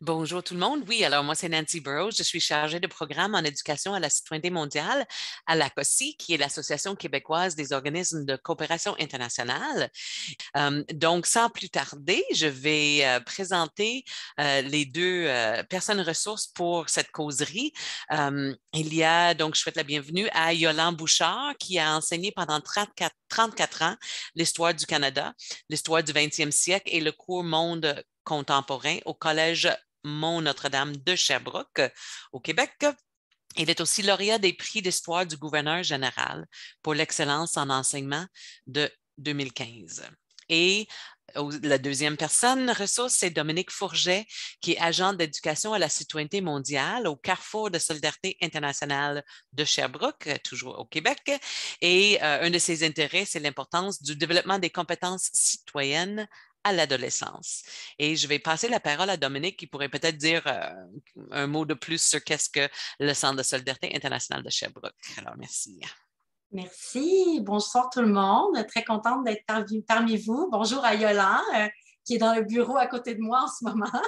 Bonjour tout le monde. Oui, alors moi, c'est Nancy Burroughs. Je suis chargée de programme en éducation à la citoyenneté mondiale à l'ACOSI, qui est l'Association québécoise des organismes de coopération internationale. Donc, sans plus tarder, je vais présenter les deux personnes ressources pour cette causerie. Il y a, donc, je souhaite la bienvenue à Yolande Bouchard, qui a enseigné pendant 34 ans l'histoire du Canada, l'histoire du 20e siècle et le cours monde contemporain au Collège Mont-Notre-Dame de Sherbrooke, au Québec. Il est aussi lauréat des prix d'histoire du gouverneur général pour l'excellence en enseignement de 2015. Et la deuxième personne ressource, c'est Dominique Fourget, qui est agent d'éducation à la citoyenneté mondiale au Carrefour de solidarité internationale de Sherbrooke, toujours au Québec. Et un de ses intérêts, c'est l'importance du développement des compétences citoyennes à l'adolescence. Et je vais passer la parole à Dominique qui pourrait peut-être dire un mot de plus sur qu'est-ce que le Centre de solidarité internationale de Sherbrooke. Alors, merci. Merci. Bonsoir tout le monde. Très contente d'être parmi vous. Bonjour à Yolande, qui est dans le bureau à côté de moi en ce moment.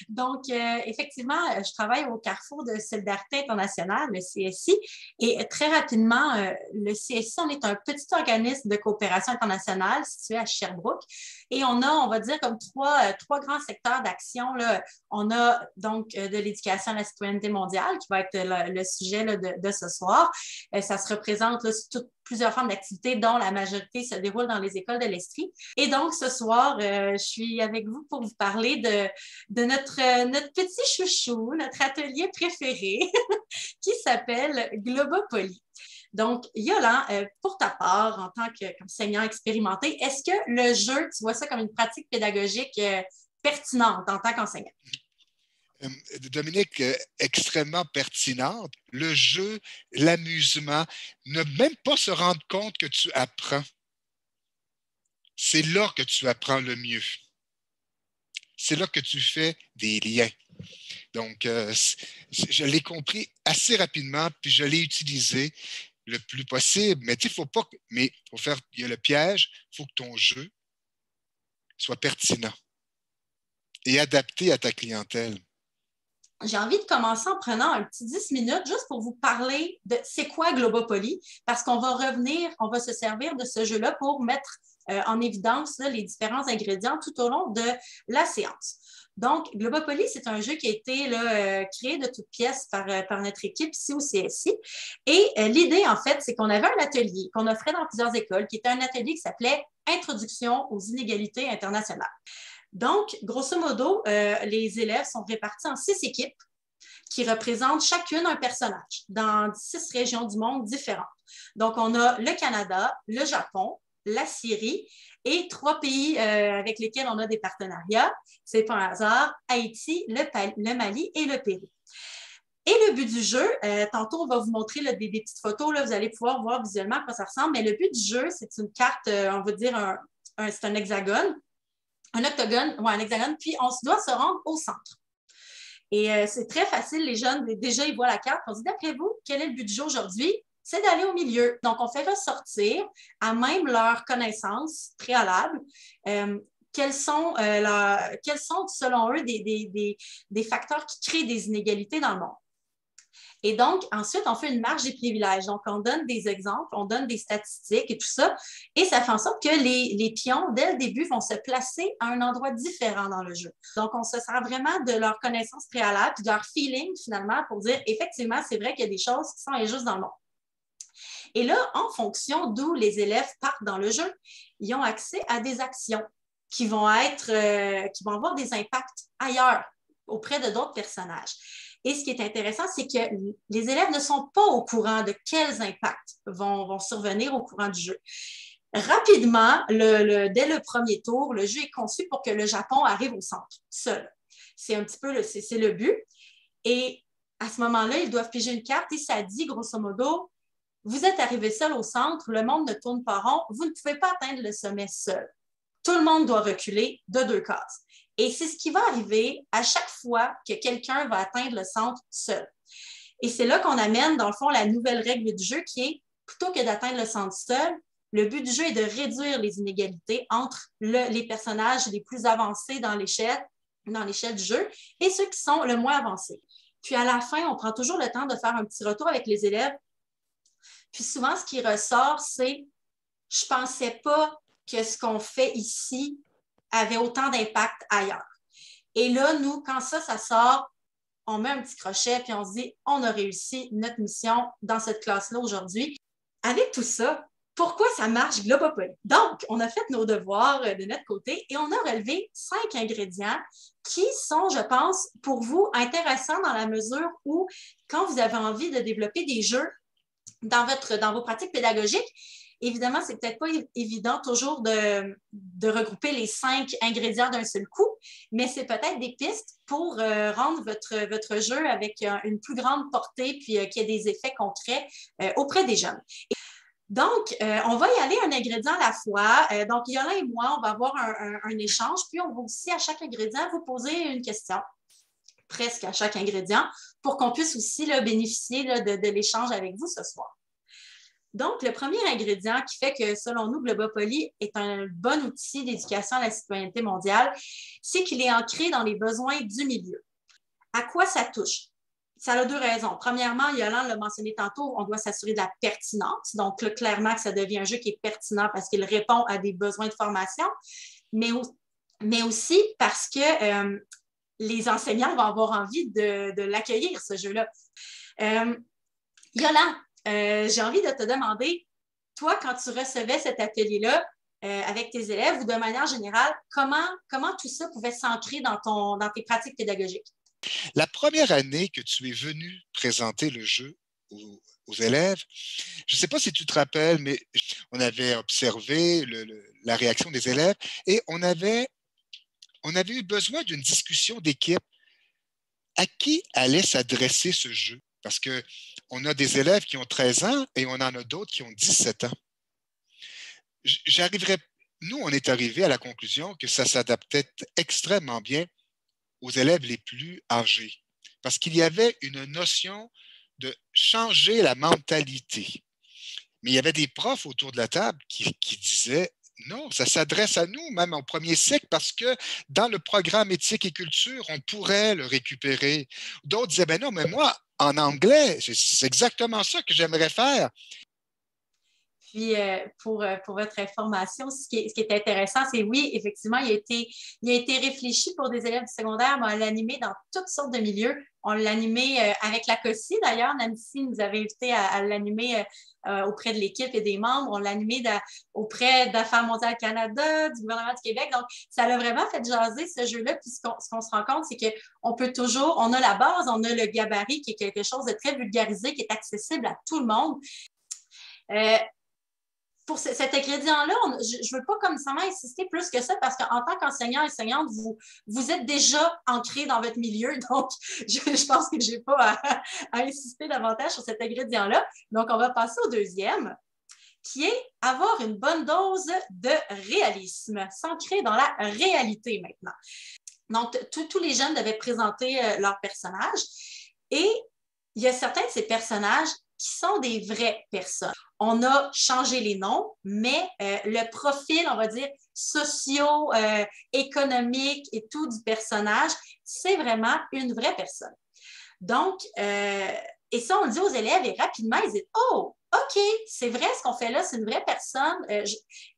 Donc, effectivement, je travaille au Carrefour de solidarité internationale, le CSI, et très rapidement, le CSI, on est un petit organisme de coopération internationale situé à Sherbrooke, et on va dire, comme trois grands secteurs d'action. On a donc de l'éducation à la citoyenneté mondiale, qui va être le sujet là, de ce soir. Ça se représente là, sur plusieurs formes d'activités, dont la majorité se déroule dans les écoles de l'Estrie. Et donc, ce soir, je suis avec vous pour vous parler de notre petit chouchou, notre atelier préféré, qui s'appelle Globopoly. Donc, Yolande, pour ta part, en tant qu'enseignant expérimenté, est-ce que le jeu, tu vois ça comme une pratique pédagogique pertinente en tant qu'enseignant? Dominique, extrêmement pertinente. Le jeu, l'amusement, ne même pas se rendre compte que tu apprends. C'est là que tu apprends le mieux. C'est là que tu fais des liens. Donc, je l'ai compris assez rapidement, puis je l'ai utilisé le plus possible. Mais tu sais, faut pas. Mais pour faire, il y a le piège. Il faut que ton jeu soit pertinent et adapté à ta clientèle. J'ai envie de commencer en prenant un petit 10 minutes juste pour vous parler de c'est quoi Globopoly, parce qu'on va revenir, on va se servir de ce jeu-là pour mettre en évidence là, les différents ingrédients tout au long de la séance. Donc, Globopoly, c'est un jeu qui a été là, créé de toutes pièces par notre équipe ici au CSI. Et l'idée, en fait, c'est qu'on avait un atelier qu'on offrait dans plusieurs écoles, qui était un atelier qui s'appelait Introduction aux inégalités internationales. Donc, grosso modo, les élèves sont répartis en 6 équipes qui représentent chacune un personnage dans 6 régions du monde différentes. Donc, on a le Canada, le Japon, la Syrie et 3 pays avec lesquels on a des partenariats. C'est pas un hasard, Haïti, le Mali et le Pérou. Et le but du jeu, tantôt on va vous montrer là, des petites photos, là, vous allez pouvoir voir visuellement à quoi ça ressemble, mais le but du jeu, c'est une carte, on va dire, c'est un hexagone. Un octogone, ou un hexagone, puis on doit se rendre au centre. Et c'est très facile, les jeunes, déjà, ils voient la carte, on dit, d'après vous, quel est le but du jeu aujourd'hui? C'est d'aller au milieu. Donc, on fait ressortir à même leurs connaissances préalables quels sont, selon eux, des facteurs qui créent des inégalités dans le monde. Et donc, ensuite, on fait une marge des privilèges. Donc, on donne des exemples, on donne des statistiques et tout ça. Et ça fait en sorte que les pions, dès le début, vont se placer à un endroit différent dans le jeu. Donc, on se sert vraiment de leur connaissance préalable, de leur feeling, finalement, pour dire, effectivement, c'est vrai qu'il y a des choses qui sont injustes dans le monde. Et là, en fonction d'où les élèves partent dans le jeu, ils ont accès à des actions qui vont avoir des impacts ailleurs, auprès de d'autres personnages. Et ce qui est intéressant, c'est que les élèves ne sont pas au courant de quels impacts vont survenir au courant du jeu. Rapidement, dès le premier tour, le jeu est conçu pour que le Japon arrive au centre, seul. C'est un petit peu c'est le but. Et à ce moment-là, ils doivent piger une carte et ça dit, grosso modo, vous êtes arrivé seul au centre, le monde ne tourne pas rond, vous ne pouvez pas atteindre le sommet seul. Tout le monde doit reculer de 2 cases. Et c'est ce qui va arriver à chaque fois que quelqu'un va atteindre le centre seul. Et c'est là qu'on amène, dans le fond, la nouvelle règle du jeu qui est, plutôt que d'atteindre le centre seul, le but du jeu est de réduire les inégalités entre les personnages les plus avancés dans l'échelle dans l'échelle du jeu et ceux qui sont le moins avancés. Puis à la fin, on prend toujours le temps de faire un petit retour avec les élèves. Puis souvent, ce qui ressort, c'est « je ne pensais pas que ce qu'on fait ici avait autant d'impact ailleurs ». Et là, nous, quand ça sort, on met un petit crochet puis on se dit « on a réussi notre mission dans cette classe-là aujourd'hui ». Avec tout ça, pourquoi ça marche Globopoly? Donc, on a fait nos devoirs de notre côté et on a relevé 5 ingrédients qui sont, je pense, pour vous intéressants dans la mesure où, quand vous avez envie de développer des jeux dans vos pratiques pédagogiques, évidemment, c'est peut-être pas évident toujours de regrouper les 5 ingrédients d'un seul coup, mais c'est peut-être des pistes pour rendre votre jeu avec une plus grande portée puis qu'il y ait des effets concrets auprès des jeunes. Donc, on va y aller un ingrédient à la fois. Donc, Yolin et moi, on va avoir un échange, puis on va aussi à chaque ingrédient vous poser une question, presque à chaque ingrédient, pour qu'on puisse aussi bénéficier de l'échange avec vous ce soir. Donc, le premier ingrédient qui fait que, selon nous, Globopoly est un bon outil d'éducation à la citoyenneté mondiale, c'est qu'il est ancré dans les besoins du milieu. À quoi ça touche? Ça a 2 raisons. Premièrement, Yolande l'a mentionné tantôt, on doit s'assurer de la pertinence. Donc, là, clairement, que ça devient un jeu qui est pertinent parce qu'il répond à des besoins de formation, mais aussi parce que les enseignants vont avoir envie de l'accueillir, ce jeu-là. Yolande, j'ai envie de te demander, toi, quand tu recevais cet atelier-là avec tes élèves ou de manière générale, comment tout ça pouvait s'ancrer dans tes pratiques pédagogiques? La première année que tu es venu présenter le jeu aux élèves, je ne sais pas si tu te rappelles, mais on avait observé la réaction des élèves et on avait eu besoin d'une discussion d'équipe. À qui allait s'adresser ce jeu? Parce qu'on a des élèves qui ont 13 ans et on en a d'autres qui ont 17 ans. Nous, on est arrivé à la conclusion que ça s'adaptait extrêmement bien aux élèves les plus âgés, parce qu'il y avait une notion de changer la mentalité. Mais il y avait des profs autour de la table qui disaient non, ça s'adresse à nous, même au premier cycle, parce que dans le programme éthique et culture, on pourrait le récupérer. D'autres disaient, ben non, mais moi, en anglais, c'est exactement ça que j'aimerais faire. Puis, pour votre information, ce qui est intéressant, c'est oui, effectivement, il a été réfléchi pour des élèves du secondaire, mais on l'a animé dans toutes sortes de milieux. On l'a animé avec la COSI, d'ailleurs. Nancy nous avait invité à l'animer auprès de l'équipe et des membres. On l'a animé auprès d'Affaires mondiales Canada, du gouvernement du Québec. Donc, ça l'a vraiment fait jaser, ce jeu-là. Puis, ce qu'on se rend compte, c'est qu'on peut toujours, on a la base, on a le gabarit qui est quelque chose de très vulgarisé, qui est accessible à tout le monde. Pour cet ingrédient-là, je ne veux pas comme ça insister plus que ça parce qu'en tant qu'enseignant, enseignante, vous êtes déjà ancré dans votre milieu. Donc, je pense que je n'ai pas à insister davantage sur cet ingrédient-là. Donc, on va passer au deuxième, qui est avoir une bonne dose de réalisme, s'ancrer dans la réalité maintenant. Donc, tous les jeunes devaient présenter leur personnage et il y a certains de ces personnages qui sont des vraies personnes. On a changé les noms, mais le profil, on va dire, socio-économique et tout du personnage, c'est vraiment une vraie personne. Donc, et ça, on le dit aux élèves et rapidement, ils disent « Oh, OK, c'est vrai ce qu'on fait là, c'est une vraie personne. » Et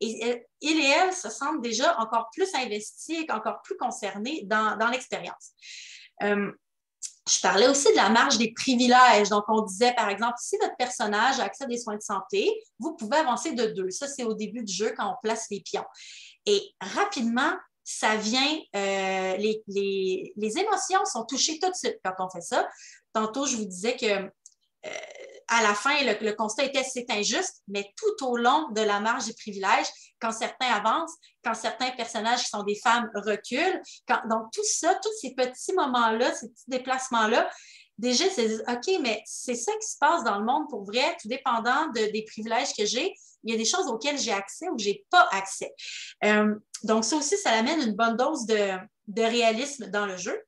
ils et elles se sentent déjà encore plus investis, encore plus concernés dans l'expérience. Je parlais aussi de la marge des privilèges. Donc, on disait, par exemple, si votre personnage a accès à des soins de santé, vous pouvez avancer de 2. Ça, c'est au début du jeu quand on place les pions. Et rapidement, ça vient, les émotions sont touchées tout de suite quand on fait ça. Tantôt, je vous disais que à la fin, le constat était c'est injuste, mais tout au long de la marge des privilèges, quand certains avancent, quand certains personnages qui sont des femmes reculent, donc tout ça, tous ces petits moments-là, ces petits déplacements-là, déjà, c'est OK, mais c'est ça qui se passe dans le monde pour vrai, tout dépendant des privilèges que j'ai. Il y a des choses auxquelles j'ai accès ou que je n'ai pas accès. Donc, ça aussi, ça amène une bonne dose de réalisme dans le jeu.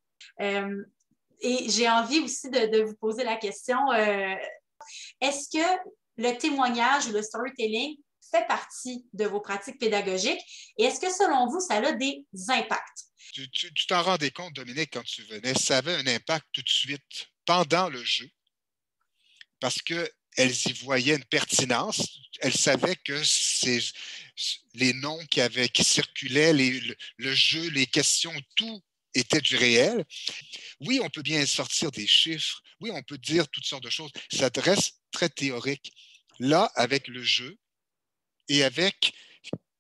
Et j'ai envie aussi de vous poser la question, est-ce que le témoignage ou le storytelling fait partie de vos pratiques pédagogiques? Et est-ce que, selon vous, ça a des impacts? Tu t'en rendais compte, Dominique, quand tu venais, ça avait un impact tout de suite pendant le jeu parce qu'elles y voyaient une pertinence. Elles savaient que les noms qui circulaient, le jeu, les questions, tout était du réel. Oui, on peut bien sortir des chiffres. Oui, on peut dire toutes sortes de choses. Ça reste très théorique. Là, avec le jeu et avec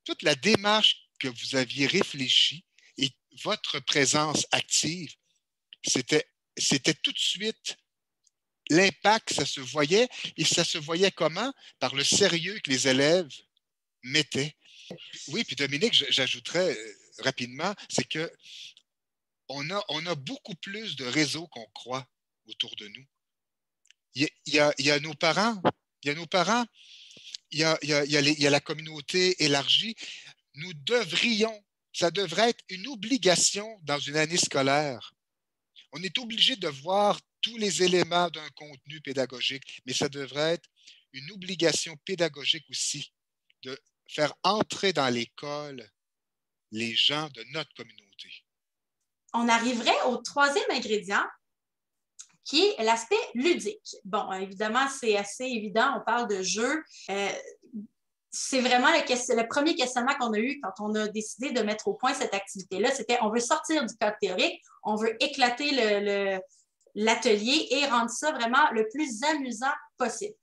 toute la démarche que vous aviez réfléchie et votre présence active, c'était tout de suite l'impact, ça se voyait. Et ça se voyait comment? Par le sérieux que les élèves mettaient. Oui, puis Dominique, j'ajouterais rapidement, c'est que on a beaucoup plus de réseaux qu'on croit autour de nous. Il y a nos parents, il y a nos parents, il y a la communauté élargie. Nous devrions, ça devrait être une obligation dans une année scolaire. On est obligé de voir tous les éléments d'un contenu pédagogique, mais ça devrait être une obligation pédagogique aussi de faire entrer dans l'école les gens de notre communauté. On arriverait au troisième ingrédient, qui est l'aspect ludique. Bon, évidemment, c'est assez évident, on parle de jeu. C'est vraiment le premier questionnement qu'on a eu quand on a décidé de mettre au point cette activité-là. C'était, on veut sortir du cadre théorique, on veut éclater l'atelier et rendre ça vraiment le plus amusant possible.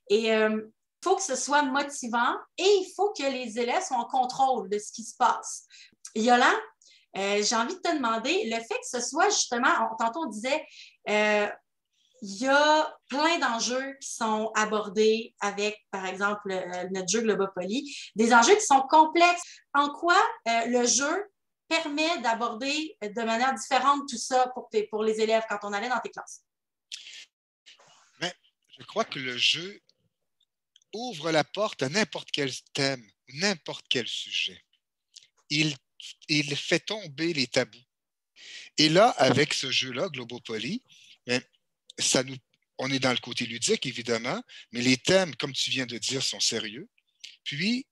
Et il faut que ce soit motivant et il faut que les élèves soient en contrôle de ce qui se passe. Yolande, j'ai envie de te demander, le fait que ce soit justement, tantôt on disait, il y a plein d'enjeux qui sont abordés avec, par exemple, notre jeu Globopoly, des enjeux qui sont complexes. En quoi le jeu permet d'aborder de manière différente tout ça pour les élèves quand on allait dans tes classes? Mais je crois que le jeu ouvre la porte à n'importe quel thème, n'importe quel sujet. Il fait tomber les tabous. Et là, avec ce jeu-là, Globopoly, on est dans le côté ludique, évidemment, mais les thèmes, comme tu viens de dire, sont sérieux. Puis,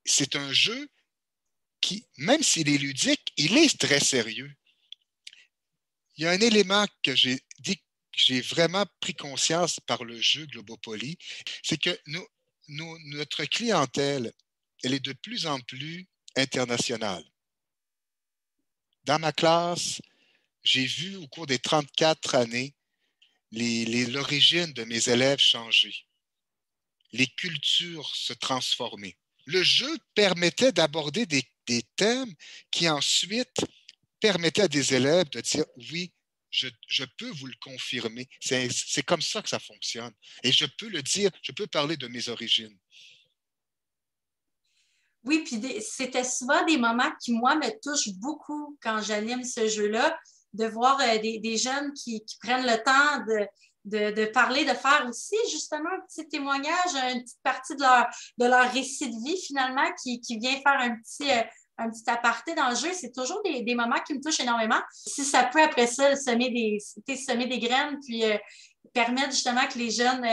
c'est un jeu qui, même s'il est ludique, il est très sérieux. Il y a un élément que j'ai vraiment pris conscience par le jeu Globopoly, c'est que notre clientèle, elle est de plus en plus internationale. Dans ma classe, j'ai vu au cours des 34 années l'origine de mes élèves changer, les cultures se transformer. Le jeu permettait d'aborder des thèmes qui ensuite permettaient à des élèves de dire oui, je peux vous le confirmer. C'est comme ça que ça fonctionne. Et je peux le dire, je peux parler de mes origines. Oui, puis c'était souvent des moments qui, moi, me touchent beaucoup quand j'anime ce jeu-là, de voir des jeunes qui prennent le temps de parler, de faire aussi justement un petit témoignage, une petite partie de leur récit de vie finalement qui vient faire un petit aparté dans le jeu. C'est toujours des moments qui me touchent énormément. Si ça peut après ça semer des graines, puis permettre justement que les jeunes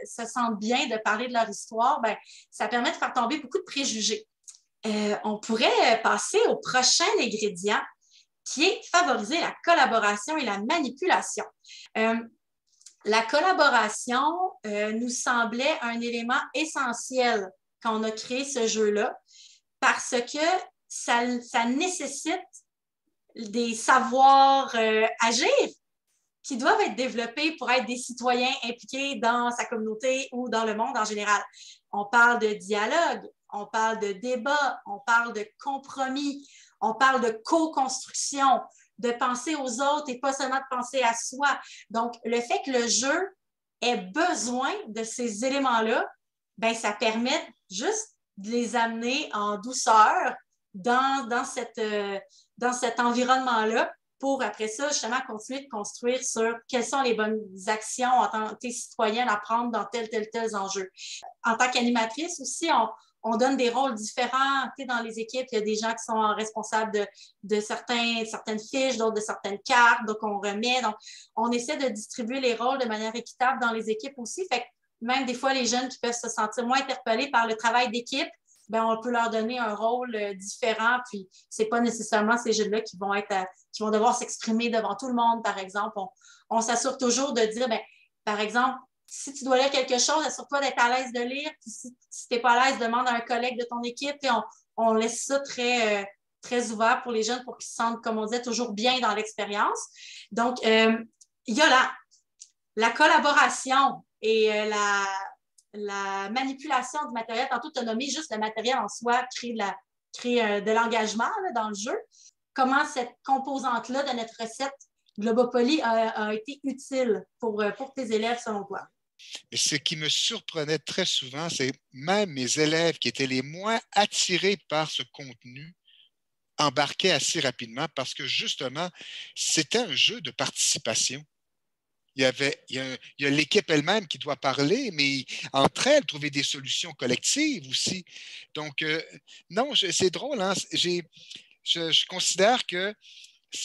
se sentent bien de parler de leur histoire, ben, ça permet de faire tomber beaucoup de préjugés. On pourrait passer au prochain ingrédient qui est favoriser la collaboration et la manipulation. La collaboration nous semblait un élément essentiel quand on a créé ce jeu-là parce que ça nécessite des savoirs agir qui doivent être développés pour être des citoyens impliqués dans sa communauté ou dans le monde en général. On parle de dialogue, on parle de débat, on parle de compromis, on parle de co-construction, de penser aux autres et pas seulement de penser à soi. Donc, le fait que le jeu ait besoin de ces éléments-là, ben, ça permet juste de les amener en douceur dans cet environnement-là pour, après ça, justement, continuer de construire sur quelles sont les bonnes actions en tant que citoyen à prendre dans tels enjeux. En tant qu'animatrice aussi, on donne des rôles différents dans les équipes. Il y a des gens qui sont responsables de certaines fiches, d'autres de certaines cartes, donc on remet. Donc, on essaie de distribuer les rôles de manière équitable dans les équipes aussi. Fait même des fois, les jeunes qui peuvent se sentir moins interpellés par le travail d'équipe, ben, on peut leur donner un rôle différent. Puis, c'est pas nécessairement ces jeunes-là qui qui vont devoir s'exprimer devant tout le monde, par exemple. On s'assure toujours de dire, ben, par exemple, si tu dois lire quelque chose, assure-toi d'être à l'aise de lire. Puis si tu n'es pas à l'aise, demande à un collègue de ton équipe. Puis on laisse ça très ouvert pour les jeunes pour qu'ils se sentent, comme on disait, toujours bien dans l'expérience. Donc, il y a la collaboration et la manipulation du matériel. Tantôt, tu as nommé juste le matériel en soi, créer de l'engagement là, dans le jeu. Comment cette composante-là de notre recette Globopoly a été utile pour tes élèves, selon toi? Et ce qui me surprenait très souvent, c'est même mes élèves qui étaient les moins attirés par ce contenu embarquaient assez rapidement parce que justement, c'était un jeu de participation. Il y a l'équipe elle-même qui doit parler, mais entre elles, trouver des solutions collectives aussi. Donc, non, c'est drôle, hein? Je considère que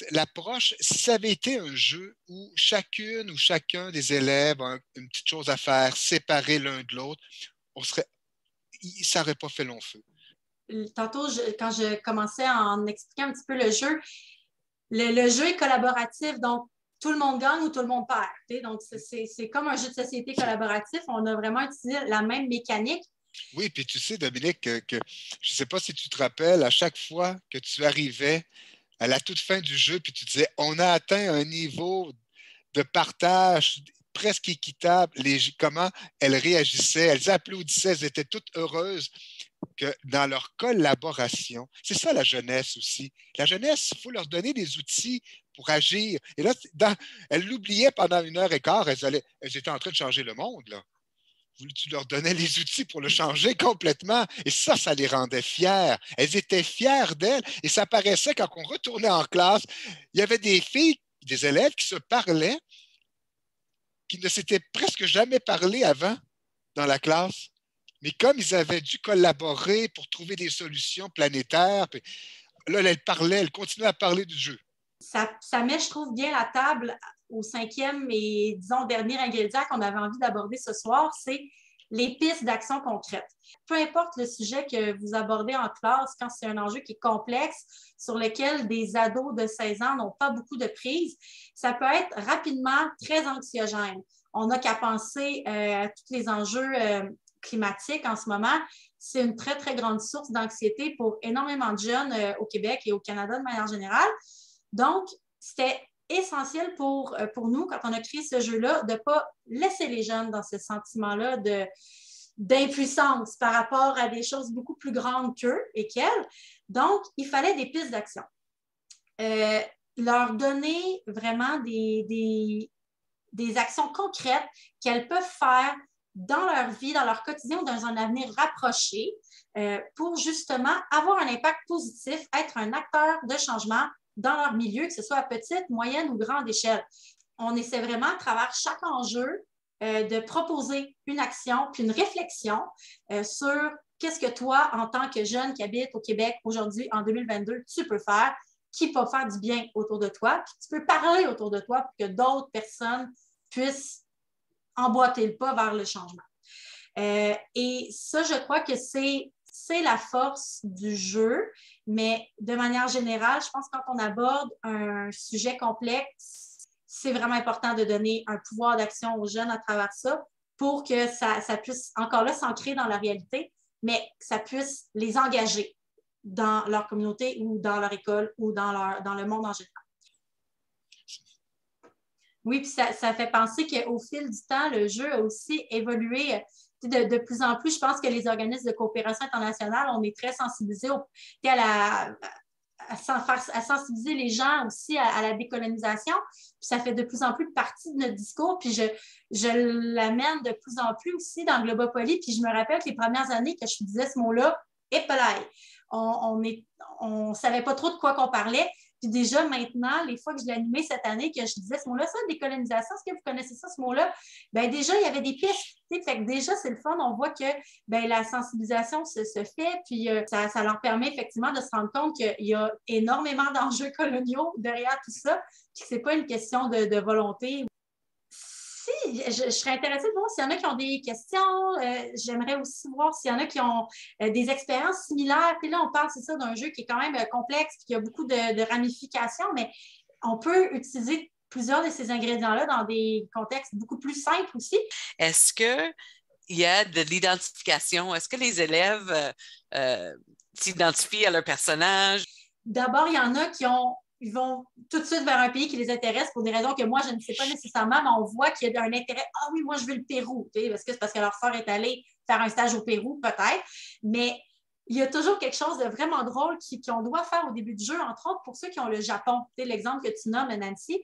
l'approche, si ça avait été un jeu où chacune ou chacun des élèves a une petite chose à faire, séparés l'un de l'autre, ça n'aurait pas fait long feu. Tantôt, quand je commençais à en expliquer un petit peu le jeu, le jeu est collaboratif, donc tout le monde gagne ou tout le monde perd. T'sais? Donc, c'est comme un jeu de société collaboratif. On a vraiment utilisé la même mécanique. Oui, puis tu sais, Dominique, que je ne sais pas si tu te rappelles, à chaque fois que tu arrivais à la toute fin du jeu, puis tu disais, on a atteint un niveau de partage presque équitable, comment elles réagissaient, elles applaudissaient, elles étaient toutes heureuses que dans leur collaboration, c'est ça la jeunesse aussi. La jeunesse, il faut leur donner des outils pour agir. Et là, elles l'oubliaient pendant 1h15, elles étaient en train de changer le monde, là. Tu leur donnais les outils pour le changer complètement. Et ça les rendait fières. Elles étaient fières d'elles. Et ça paraissait quand on retournait en classe, il y avait des filles, des élèves qui se parlaient, qui ne s'étaient presque jamais parlé avant dans la classe. Mais comme ils avaient dû collaborer pour trouver des solutions planétaires, puis là, elles continuaient à parler du jeu. Ça met, je trouve, bien la table au 5e et, disons, dernier ingrédient qu'on avait envie d'aborder ce soir, c'est les pistes d'action concrètes. Peu importe le sujet que vous abordez en classe, quand c'est un enjeu qui est complexe, sur lequel des ados de 16 ans n'ont pas beaucoup de prise, ça peut être rapidement très anxiogène. On n'a qu'à penser à tous les enjeux climatiques en ce moment. C'est une très, très grande source d'anxiété pour énormément de jeunes au Québec et au Canada de manière générale. Donc, c'était essentiel pour nous, quand on a créé ce jeu-là, de ne pas laisser les jeunes dans ce sentiment-là d'impuissance par rapport à des choses beaucoup plus grandes qu'eux et qu'elles. Donc, il fallait des pistes d'action. Leur donner vraiment des actions concrètes qu'elles peuvent faire dans leur vie, dans leur quotidien ou dans un avenir rapproché pour justement avoir un impact positif, être un acteur de changement dans leur milieu, que ce soit à petite, moyenne ou grande échelle. On essaie vraiment, à travers chaque enjeu, de proposer une action puis une réflexion sur qu'est-ce que toi, en tant que jeune qui habite au Québec aujourd'hui, en 2022, tu peux faire, qui peut faire du bien autour de toi, puis tu peux parler autour de toi pour que d'autres personnes puissent emboîter le pas vers le changement. Et ça, je crois que c'est la force du jeu, mais de manière générale, je pense que quand on aborde un sujet complexe, c'est vraiment important de donner un pouvoir d'action aux jeunes à travers ça pour que ça puisse encore là s'ancrer dans la réalité, mais que ça puisse les engager dans leur communauté ou dans leur école ou dans le monde en général. Oui, puis ça fait penser qu'au fil du temps, le jeu a aussi évolué de plus en plus. Je pense que les organismes de coopération internationale, on est très sensibilisés à sensibiliser les gens aussi à la décolonisation. Puis ça fait de plus en plus partie de notre discours. Puis je l'amène de plus en plus aussi dans Globopoly. Puis je me rappelle que les premières années que je disais ce mot-là, épelaille. On ne savait pas trop de quoi qu'on parlait. Puis déjà, maintenant, les fois que je l'ai animé cette année, que je disais ce mot-là, ça, décolonisation, est-ce que vous connaissez ça, ce mot-là? Bien, déjà, il y avait des pistes. Fait que déjà, c'est le fun. On voit que la sensibilisation se fait, puis ça leur permet effectivement de se rendre compte qu'il y a énormément d'enjeux coloniaux derrière tout ça, puis que ce n'est pas une question de volonté. je serais intéressée de voir s'il y en a qui ont des questions. J'aimerais aussi voir s'il y en a qui ont des expériences similaires. Puis là, on parle, c'est ça, d'un jeu qui est quand même complexe, qui a beaucoup de ramifications, mais on peut utiliser plusieurs de ces ingrédients-là dans des contextes beaucoup plus simples aussi. Est-ce qu'il y a de l'identification? Est-ce que les élèves s'identifient à leur personnage? D'abord, il y en a ils vont tout de suite vers un pays qui les intéresse pour des raisons que moi, je ne sais pas nécessairement, mais on voit qu'il y a un intérêt. Ah oui, moi, je veux le Pérou, parce que leur sœur est allée faire un stage au Pérou, peut-être. Mais il y a toujours quelque chose de vraiment drôle qu'on doit faire au début du jeu, entre autres pour ceux qui ont le Japon. L'exemple que tu nommes, Nancy,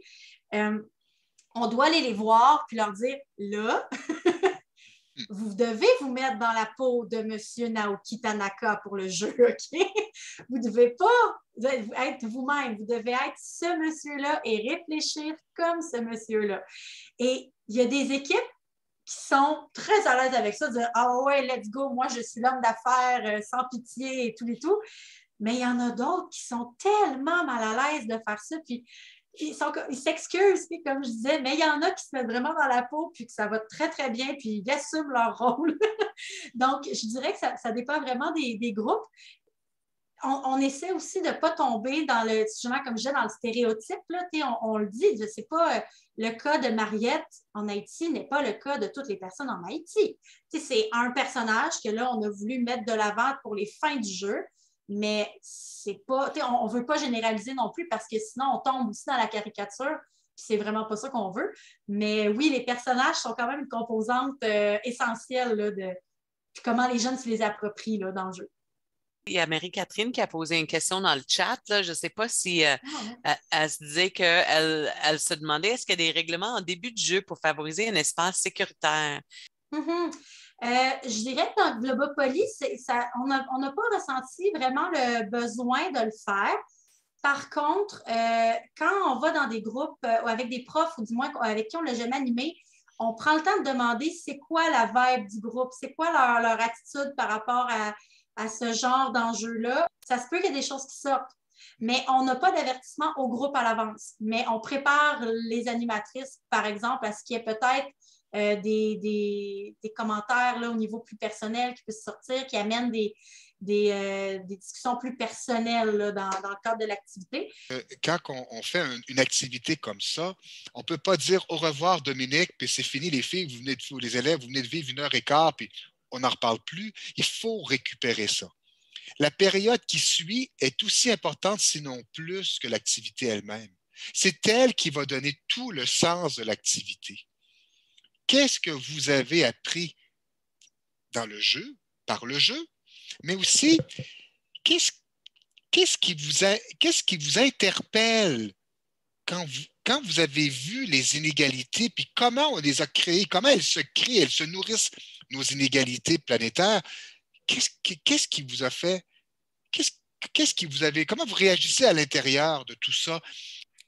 on doit aller les voir puis leur dire, là, vous devez vous mettre dans la peau de M. Naoki Tanaka pour le jeu, OK? Vous ne devez pas être vous-même. Vous devez être ce monsieur-là et réfléchir comme ce monsieur-là. Et il y a des équipes qui sont très à l'aise avec ça, de dire « Ah ouais, let's go, moi je suis l'homme d'affaires sans pitié et tout et tout. » Mais il y en a d'autres qui sont tellement mal à l'aise de faire ça, puis ils s'excusent, comme je disais, mais il y en a qui se mettent vraiment dans la peau, puis que ça va très, très bien, puis ils assument leur rôle. Donc, je dirais que ça dépend vraiment des groupes. On essaie aussi de ne pas tomber dans justement, comme je disais, dans le stéréotype. Là, on le dit, je ne sais pas, le cas de Mariette en Haïti n'est pas le cas de toutes les personnes en Haïti. C'est un personnage que là, on a voulu mettre de l'avant pour les fins du jeu. Mais c'est pas, on ne veut pas généraliser non plus parce que sinon, on tombe aussi dans la caricature. Puis c'est vraiment pas ça qu'on veut. Mais oui, les personnages sont quand même une composante essentielle là, de comment les jeunes se les approprient là, dans le jeu. Il y a Marie-Catherine qui a posé une question dans le chat. Là. Je ne sais pas si elle se disait qu'elle se demandait est-ce qu'il y a des règlements en début de jeu pour favoriser un espace sécuritaire? Mm-hmm. Je dirais que dans Globopoly, on n'a pas ressenti vraiment le besoin de le faire. Par contre, quand on va dans des groupes avec des profs, ou du moins avec qui on l'a jamais animé, on prend le temps de demander c'est quoi la vibe du groupe, c'est quoi leur attitude par rapport à ce genre d'enjeu-là. Ça se peut qu'il y ait des choses qui sortent, mais on n'a pas d'avertissement au groupe à l'avance. Mais on prépare les animatrices, par exemple, à ce qu'il y ait peut-être des commentaires là, au niveau plus personnel qui puissent sortir, qui amènent des discussions plus personnelles là, dans le cadre de l'activité. Quand on fait une activité comme ça, on ne peut pas dire au revoir Dominique, puis c'est fini les filles, les élèves, vous venez de vivre 1 heure et quart, puis on n'en reparle plus. Il faut récupérer ça. La période qui suit est aussi importante, sinon plus, que l'activité elle-même. C'est elle qui va donner tout le sens de l'activité. Qu'est-ce que vous avez appris dans le jeu, par le jeu, mais aussi qu'est-ce qui vous interpelle quand vous avez vu les inégalités, puis comment on les a créées, comment elles se créent, elles se nourrissent, nos inégalités planétaires. Qu'est-ce qui vous a fait? Comment vous réagissez à l'intérieur de tout ça?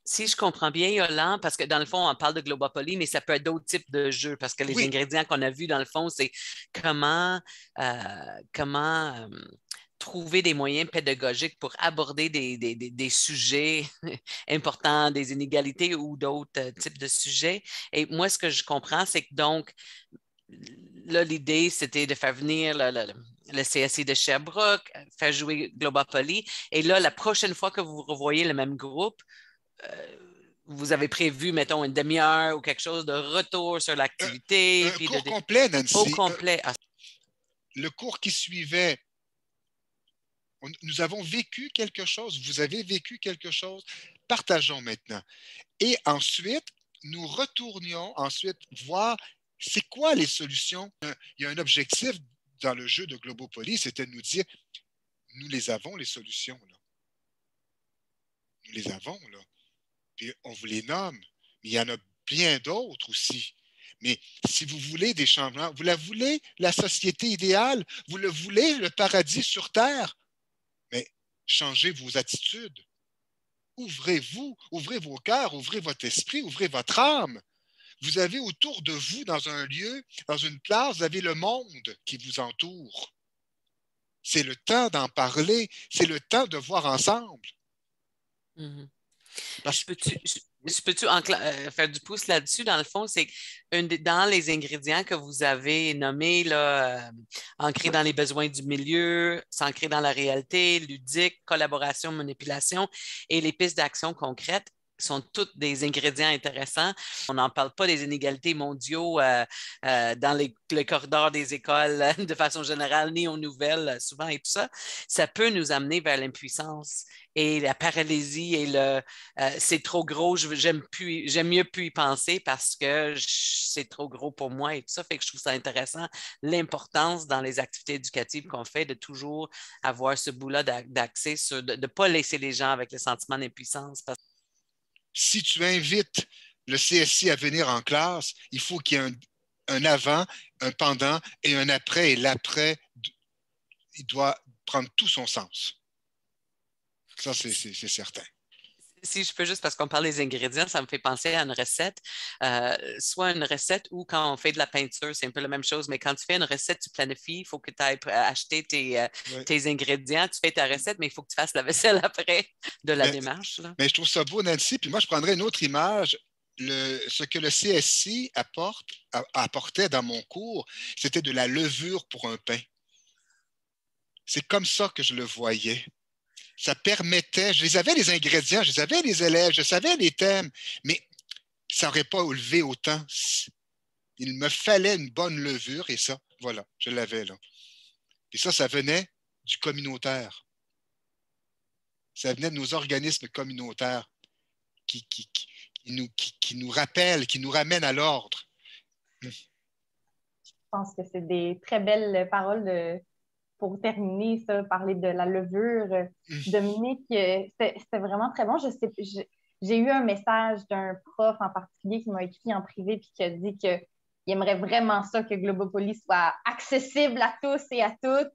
Si je comprends bien, Yolande, parce que dans le fond, on parle de Globopoly, mais ça peut être d'autres types de jeux, parce que les ingrédients qu'on a vus, dans le fond, c'est comment trouver des moyens pédagogiques pour aborder des sujets importants, des inégalités ou d'autres types de sujets. Et moi, ce que je comprends, c'est que donc, là, l'idée, c'était de faire venir le CSI de Sherbrooke, faire jouer Globopoly. Et là, la prochaine fois que vous revoyez le même groupe, vous avez prévu, mettons, une demi-heure ou quelque chose de retour sur l'activité. Un cours complet, Nancy. Au complet. Le cours qui suivait, nous avons vécu quelque chose, vous avez vécu quelque chose, partageons maintenant. Et ensuite, nous retournions ensuite voir c'est quoi les solutions. Il y a un objectif dans le jeu de Globopoly, c'était de nous dire, nous les avons, les solutions. Là. Nous les avons, là. Puis on vous les nomme, mais il y en a bien d'autres aussi. Mais si vous voulez des changements, vous la voulez, la société idéale, vous le voulez, le paradis sur Terre, mais changez vos attitudes. Ouvrez-vous, ouvrez vos cœurs, ouvrez votre esprit, ouvrez votre âme. Vous avez autour de vous, dans un lieu, dans une place, vous avez le monde qui vous entoure. C'est le temps d'en parler, c'est le temps de voir ensemble. Mm-hmm. Je peux-tu faire du pouce là-dessus? Dans le fond, c'est dans les ingrédients que vous avez nommés, là, ancrés dans les besoins du milieu, s'ancrer dans la réalité, ludique, collaboration, manipulation et les pistes d'action concrètes sont toutes des ingrédients intéressants. On n'en parle pas des inégalités mondiaux dans le corridor des écoles de façon générale, ni aux nouvelles souvent et tout ça. Ça peut nous amener vers l'impuissance et la paralysie et c'est trop gros, j'aime mieux plus y penser parce que c'est trop gros pour moi et tout ça. Fait que je trouve ça intéressant, l'importance dans les activités éducatives qu'on fait de toujours avoir ce bout-là d'accès sur, de ne pas laisser les gens avec le sentiment d'impuissance. Si tu invites le CSI à venir en classe, il faut qu'il y ait un avant, un pendant et un après. Et l'après, il doit prendre tout son sens. Ça, c'est certain. Si je peux juste, parce qu'on parle des ingrédients, ça me fait penser à une recette. Soit une recette où quand on fait de la peinture, c'est un peu la même chose, mais quand tu fais une recette, tu planifies, il faut que tu ailles acheter tes ingrédients, tu fais ta recette, mais il faut que tu fasses la vaisselle après de la démarche. Là. Mais je trouve ça beau, Nancy. Puis moi, je prendrais une autre image. Ce que le CSI apportait dans mon cours, c'était de la levure pour un pain. C'est comme ça que je le voyais. Ça permettait, je les avais les ingrédients, je les avais les élèves, je savais les thèmes, mais ça n'aurait pas levé autant. Il me fallait une bonne levure et ça, voilà, je l'avais là. Et ça venait du communautaire. Ça venait de nos organismes communautaires qui nous rappellent, qui nous ramènent à l'ordre. Je pense que c'est des très belles paroles pour terminer ça, parler de la levure. Dominique, c'était vraiment très bon. J'ai eu un message d'un prof en particulier qui m'a écrit en privé et qui a dit qu'il aimerait vraiment ça que Globopoly soit accessible à tous et à toutes.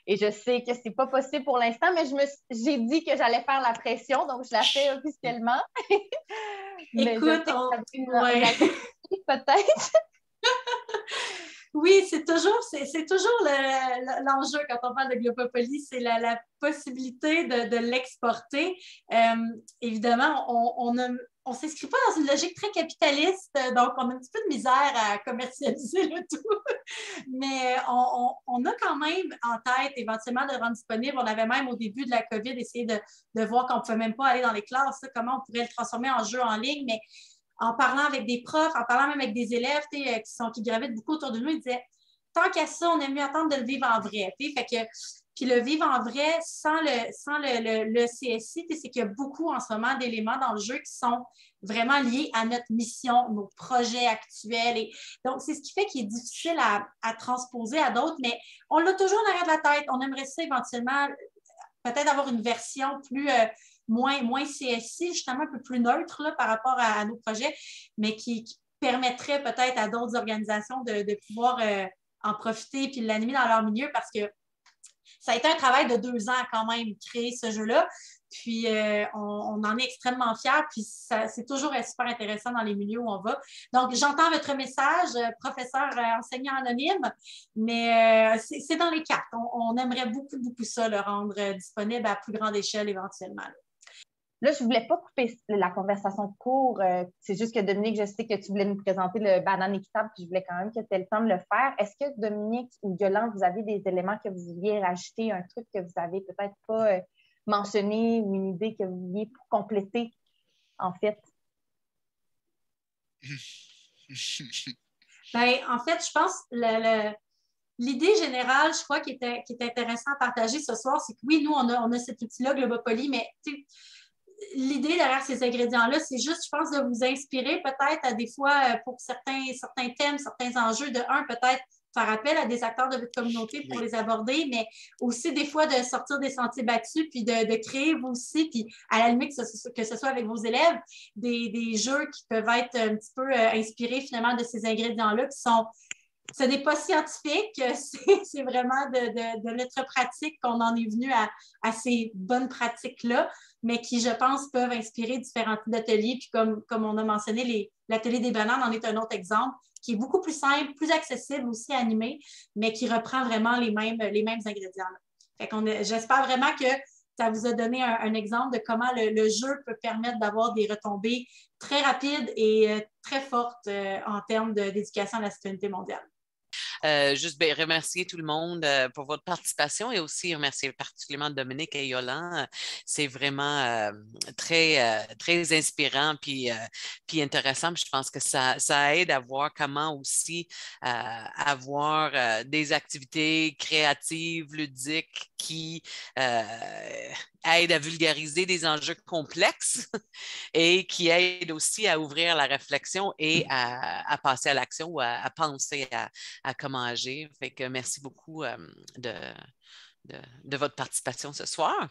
Et je sais que c'est pas possible pour l'instant, mais j'ai dit que j'allais faire la pression, donc je la fais officiellement. Écoute, peut-être. Oui, c'est toujours l'enjeu quand on parle de Globopoly, c'est la possibilité de l'exporter. Évidemment, on ne s'inscrit pas dans une logique très capitaliste, donc on a un petit peu de misère à commercialiser le tout. Mais on a quand même en tête éventuellement de le rendre disponible. On avait même au début de la COVID essayé de voir qu'on ne pouvait même pas aller dans les classes, comment on pourrait le transformer en jeu en ligne, mais en parlant avec des profs, en parlant même avec des élèves qui gravitent beaucoup autour de nous, ils disaient tant qu'à ça, on aime mieux attendre de le vivre en vrai. Fait que, puis le vivre en vrai sans le CSI, c'est qu'il y a beaucoup en ce moment d'éléments dans le jeu qui sont vraiment liés à notre mission, nos projets actuels. Et donc, c'est ce qui fait qu'il est difficile à transposer à d'autres, mais on l'a toujours en arrière de la tête. On aimerait ça éventuellement peut-être avoir une version plus... moins CSI, justement un peu plus neutre là, par rapport à nos projets, mais qui permettrait peut-être à d'autres organisations de pouvoir en profiter et l'animer dans leur milieu parce que ça a été un travail de 2 ans quand même, créer ce jeu-là. Puis, on en est extrêmement fiers. Puis, c'est toujours super intéressant dans les milieux où on va. Donc, j'entends votre message, professeur enseignant anonyme, mais c'est dans les cartes. On aimerait beaucoup, beaucoup ça, le rendre disponible à plus grande échelle éventuellement. Là, je ne voulais pas couper la conversation court. C'est juste que, Dominique, je sais que tu voulais nous présenter le banane équitable, puis je voulais quand même que tu aies le temps de le faire. Est-ce que, Dominique ou Yolande, vous avez des éléments que vous vouliez rajouter, un truc que vous n'avez peut-être pas mentionné ou une idée que vous vouliez pour compléter, en fait? Bien, en fait, je pense l'idée générale, je crois, qui est intéressant à partager ce soir, c'est que oui, nous, on a cet outil-là, Globopoly, mais l'idée derrière ces ingrédients-là, c'est juste, je pense, de vous inspirer peut-être à des fois pour certains thèmes, certains enjeux, peut-être faire appel à des acteurs de votre communauté pour les aborder, mais aussi des fois de sortir des sentiers battus, puis de créer vous aussi, puis à la limite que ce soit avec vos élèves, des jeux qui peuvent être un petit peu inspirés finalement de ces ingrédients-là qui sont... Ce n'est pas scientifique, c'est vraiment de notre pratique qu'on en est venu à ces bonnes pratiques-là, mais qui, je pense, peuvent inspirer différents types d'ateliers. Puis comme on a mentionné, l'atelier des bananes en est un autre exemple, qui est beaucoup plus simple, plus accessible, aussi animé, mais qui reprend vraiment les mêmes ingrédients. Fait j'espère vraiment que ça vous a donné un exemple de comment le jeu peut permettre d'avoir des retombées très rapides et très fortes en termes d'éducation à la citoyenneté mondiale. Juste remercier tout le monde pour votre participation et aussi remercier particulièrement Dominique et Yolande. C'est vraiment très inspirant puis intéressant. Puis je pense que ça aide à voir comment aussi avoir des activités créatives, ludiques qui aident à vulgariser des enjeux complexes et qui aident aussi à ouvrir la réflexion et à passer à l'action ou à penser à comment agir. Fait que merci beaucoup de votre participation ce soir.